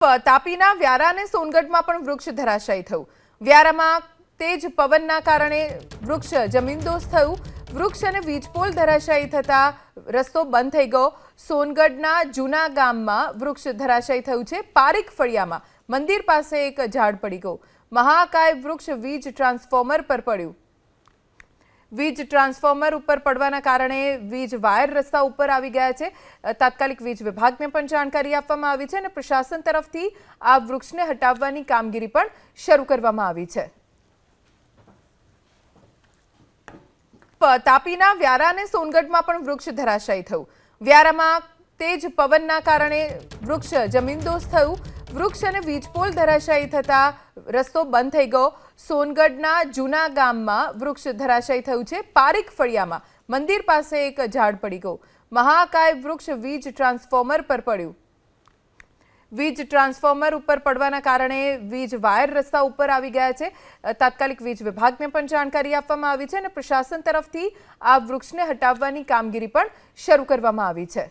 તાપીના વ્યારા અને સોનગઢમાં પણ વૃક્ષ ધરાશાયી થયું। વ્યારામાં તેજ પવનના કારણે વૃક્ષ જમીનદોસ્ત થયું। વૃક્ષ અને વીજપોલ ધરાશાયી થતા રસ્તો બંધ થઈ ગયો। સોનગઢના જૂના ગામમાં વૃક્ષ ધરાશાયી થયું છે। પારીક ફળિયામાં મંદિર પાસે એક ઝાડ પડી ગયું। મહાકાય વૃક્ષ વીજ ટ્રાન્સફોર્મર પર પડ્યું। વીજ ટ્રાન્સફોર્મર ઉપર પડવાના કારણે વીજ વાયર રસ્તા ઉપર આવી ગયા છે। તાત્કાલિક વીજ વિભાગને પણ જાણકારી આપવામાં આવી છે અને પ્રશાસન તરફથી આ વૃક્ષને હટાવવાની કામગીરી પણ શરૂ કરવામાં આવી છે। તાપીના વ્યારા અને સોનગઢમાં પણ વૃક્ષ ધરાશાયી થયું। વ્યારામાં તેજ પવનના કારણે વૃક્ષ જમીનદોસ્ત થયું। વૃક્ષ અને વીજપોલ ધરાશાયી થતા રસ્તો બંધ થઈ ગયો। સોનગઢના જૂના ગામમાં વૃક્ષ ધરાશાયી થયું છે। પારીક ફળિયામાં મંદિર પાસે એક ઝાડ પડી ગયું। મહાકાય વૃક્ષ વીજ ટ્રાન્સફોર્મર પર પડ્યું। વીજ ટ્રાન્સફોર્મર ઉપર પડવાના કારણે વીજ વાયર રસ્તા ઉપર આવી ગયા છે। તાત્કાલિક વીજ વિભાગને પણ જાણકારી આપવામાં આવી છે અને પ્રશાસન તરફથી આ વૃક્ષને હટાવવાની કામગીરી પણ શરૂ કરવામાં આવી છે।